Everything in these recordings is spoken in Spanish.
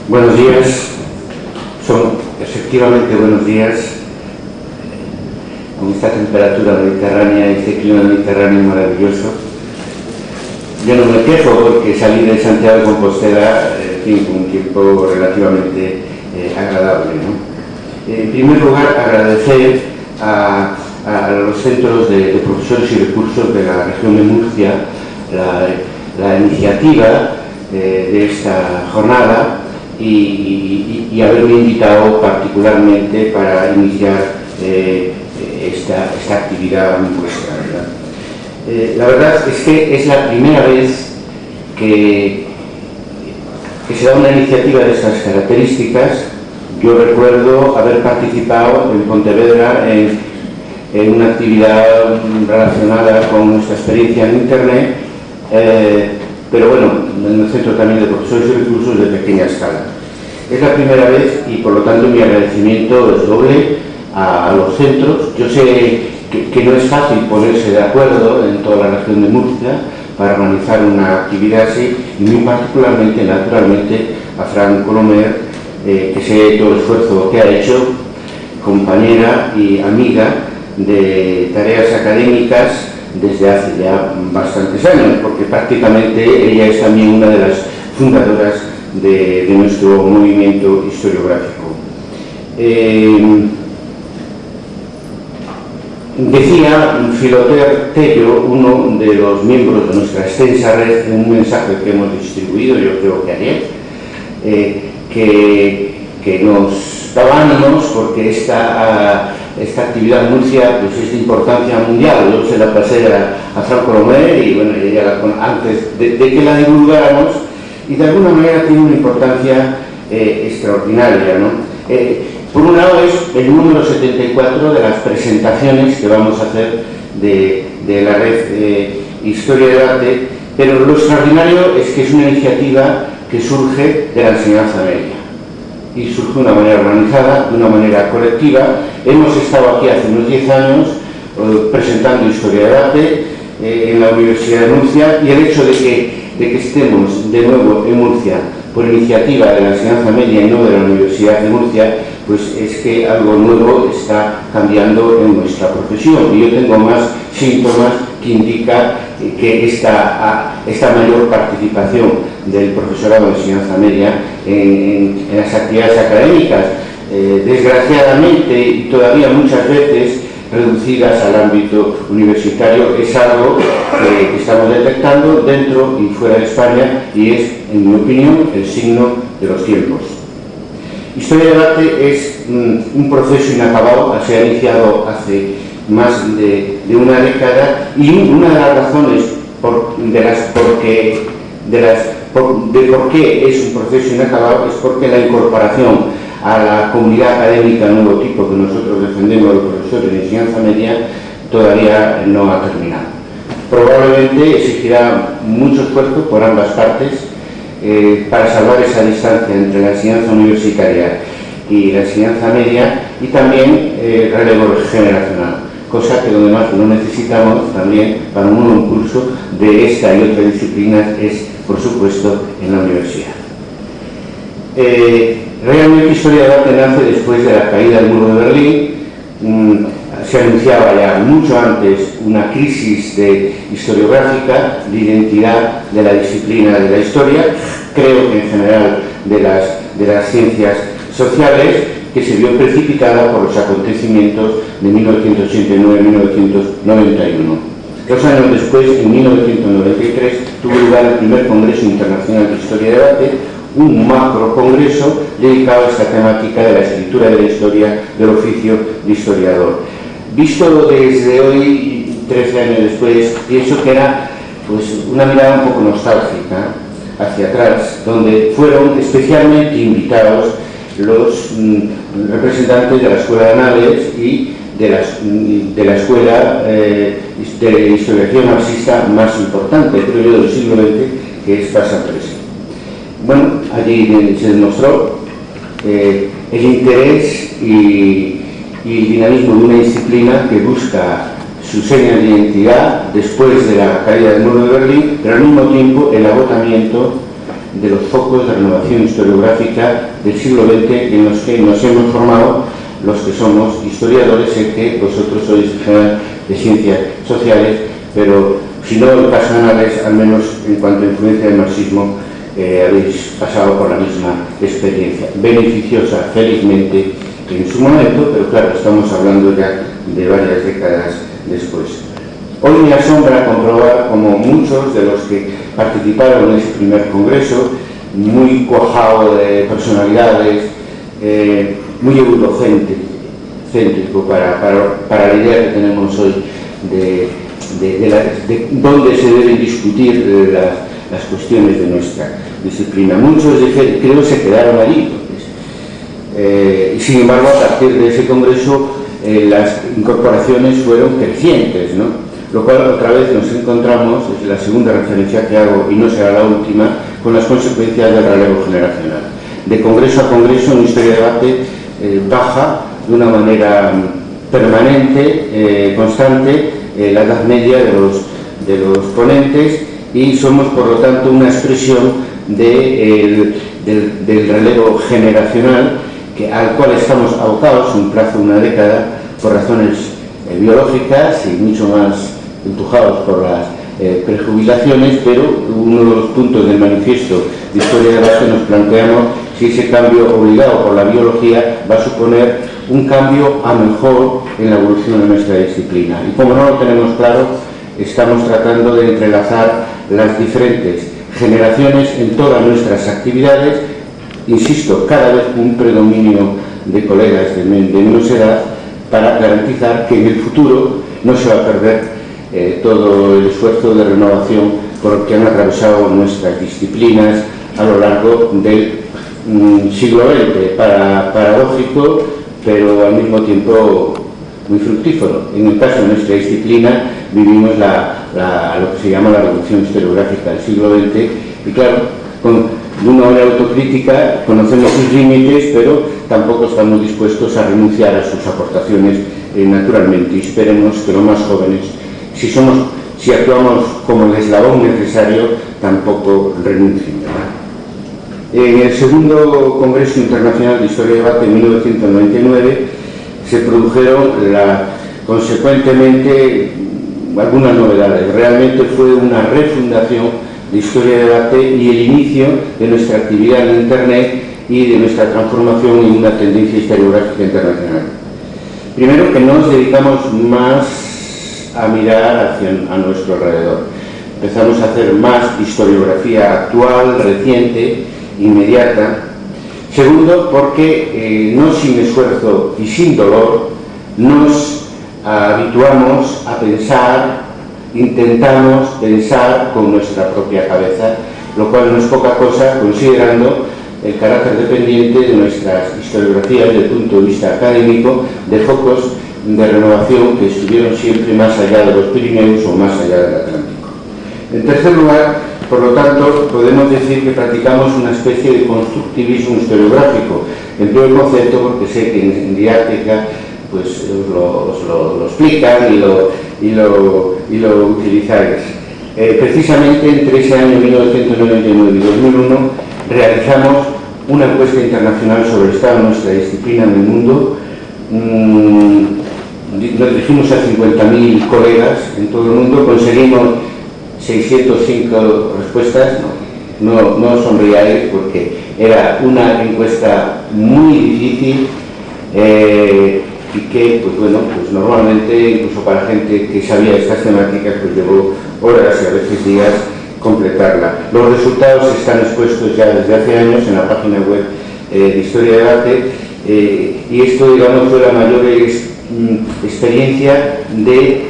Buenos días, son efectivamente buenos días, con esta temperatura mediterránea y este clima mediterráneo maravilloso. Yo no me quejo porque salí de Santiago de Compostela con un tiempo relativamente agradable, ¿no? En primer lugar, agradecer a los centros de profesores y recursos de la región de Murcia la iniciativa de esta jornada y haberme invitado particularmente para iniciar esta actividad nuestra, ¿verdad? La verdad es que es la primera vez que se da una iniciativa de estas características. Yo recuerdo haber participado en Pontevedra en una actividad relacionada con nuestra experiencia en Internet, pero bueno, en el centro también de profesores y recursos de pequeña escala. Es la primera vez y por lo tanto mi agradecimiento es doble a los centros. Yo sé que no es fácil ponerse de acuerdo en toda la región de Murcia para organizar una actividad así, y muy particularmente, naturalmente, a Fran Colomer, que sé todo el esfuerzo que ha hecho, compañera y amiga de tareas académicas desde hace ya bastantes años, porque prácticamente ella es también una de las fundadoras de nuestro movimiento historiográfico. Decía Filoter Tello, uno de los miembros de nuestra extensa red, en un mensaje que hemos distribuido, yo creo que ayer, que nos daba ánimos porque esta actividad en Murcia pues, es de importancia mundial. Yo se la pasé a Fran Colomer y bueno, ella antes de que la divulgáramos, y de alguna manera tiene una importancia extraordinaria, ¿no? Por un lado es el número 74 de las presentaciones que vamos a hacer de la red Historia del Arte, pero lo extraordinario es que es una iniciativa que surge de la enseñanza media y surge de una manera organizada, de una manera colectiva. Hemos estado aquí hace unos 10 años presentando Historia del Arte en la Universidad de Murcia, y el hecho de que estemos de nuevo en Murcia por iniciativa de la enseñanza media y no de la Universidad de Murcia, pues es que algo nuevo está cambiando en nuestra profesión, y yo tengo más síntomas que indican que esta mayor participación del profesorado de enseñanza media en las actividades académicas, desgraciadamente y todavía muchas veces reducidas al ámbito universitario, es algo que estamos detectando dentro y fuera de España, y es, en mi opinión, el signo de los tiempos. Historia del Arte es un proceso inacabado, se ha iniciado hace más de una década, y una de las razones por qué es un proceso inacabado es porque la incorporación a la comunidad académica nuevo tipo que nosotros defendemos, los profesores de enseñanza media, todavía no ha terminado. Probablemente exigirá mucho esfuerzo por ambas partes para salvar esa distancia entre la enseñanza universitaria y la enseñanza media, y también relevo generacional, cosa que donde más lo necesitamos también para un nuevo curso de esta y otras disciplinas es, por supuesto, en la universidad. Realmente Historia del Arte nace después de la caída del muro de Berlín. Se anunciaba ya mucho antes una crisis historiográfica, de identidad de la disciplina de la historia, creo que en general de las ciencias sociales, que se vio precipitada por los acontecimientos de 1989-1991. 2 años después, en 1993, tuvo lugar el primer Congreso Internacional de Historia del Arte, un macro congreso dedicado a esta temática de la escritura de la historia del oficio de historiador. Visto desde hoy, 13 años después, pienso que era pues, una mirada un poco nostálgica hacia atrás, donde fueron especialmente invitados los representantes de la Escuela de Anales y de la escuela de historiografía marxista más importante, creo yo, del siglo XX, que es Casa Presa. Bueno, allí se demostró el interés y el dinamismo de una disciplina que busca sus señas de identidad después de la caída del muro de Berlín, pero al mismo tiempo el agotamiento de los focos de renovación historiográfica del siglo XX en los que nos hemos formado los que somos historiadores, sé que vosotros sois de ciencias sociales, pero si no el caso de Anales, al menos en cuanto a influencia del marxismo, habéis pasado por la misma experiencia, beneficiosa, felizmente, en su momento, pero claro, estamos hablando ya de varias décadas después. Hoy me asombra comprobar como muchos de los que participaron en ese primer congreso, muy cuajado de personalidades, muy eurocéntrico para la idea que tenemos hoy de dónde se deben discutir las cuestiones de nuestra disciplina. Muchos creo se quedaron allí, y sin embargo a partir de ese congreso las incorporaciones fueron crecientes, ¿no? Lo cual otra vez nos encontramos, es la segunda referencia que hago y no será la última, con las consecuencias del relevo generacional. De congreso a congreso en Historia de Debate baja de una manera permanente, constante, la edad media de los ponentes, y somos por lo tanto una expresión del relevo generacional al cual estamos abocados un plazo de una década por razones biológicas y mucho más empujados por las prejubilaciones, pero uno de los puntos del manifiesto de Historia de Debate nos planteamos si ese cambio obligado por la biología va a suponer un cambio a mejor en la evolución de nuestra disciplina. Y como no lo tenemos claro, estamos tratando de entrelazar las diferentes generaciones en todas nuestras actividades, insisto, cada vez con un predominio de colegas de menos edad, para garantizar que en el futuro no se va a perder todo el esfuerzo de renovación por el que han atravesado nuestras disciplinas a lo largo del siglo XX, paradójico, pero al mismo tiempo muy fructífero. En el caso de nuestra disciplina vivimos lo que se llama la revolución historiográfica del siglo XX, y claro, de una manera autocrítica conocemos sus límites, pero tampoco estamos dispuestos a renunciar a sus aportaciones naturalmente, y esperemos que los más jóvenes, si actuamos como el eslabón necesario, tampoco renuncien, ¿verdad? En el segundo Congreso Internacional de Historia de Debate en 1999 se produjeron consecuentemente algunas novedades. Realmente fue una refundación de Historia de Debate y el inicio de nuestra actividad en Internet y de nuestra transformación en una tendencia historiográfica internacional. Primero, que nos dedicamos más a mirar a nuestro alrededor. Empezamos a hacer más historiografía actual, reciente, inmediata. Segundo, porque no sin esfuerzo y sin dolor nos habituamos a pensar, intentamos pensar con nuestra propia cabeza, lo cual no es poca cosa considerando el carácter dependiente de nuestras historiografías desde el punto de vista académico, de focos de renovación que estuvieron siempre más allá de los Pirineos o más allá del Atlántico. En tercer lugar, por lo tanto, podemos decir que practicamos una especie de constructivismo historiográfico. Empleo el concepto porque sé que en didáctica pues os lo explican y lo utilizáis. Precisamente entre ese año 1999 y 2001 realizamos una encuesta internacional sobre el estado de nuestra disciplina en el mundo. Nos dirigimos a 50.000 colegas en todo el mundo, conseguimos 605 respuestas. No sonríais porque era una encuesta muy difícil y que, pues bueno, pues normalmente, incluso para gente que sabía estas temáticas, pues llevó horas y a veces días completarla. Los resultados están expuestos ya desde hace años en la página web de Historia de Debate, y esto, digamos, fue la mayor experiencia de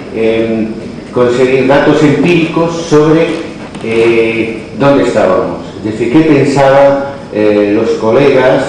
conseguir datos empíricos sobre dónde estábamos, es decir, qué pensaban los colegas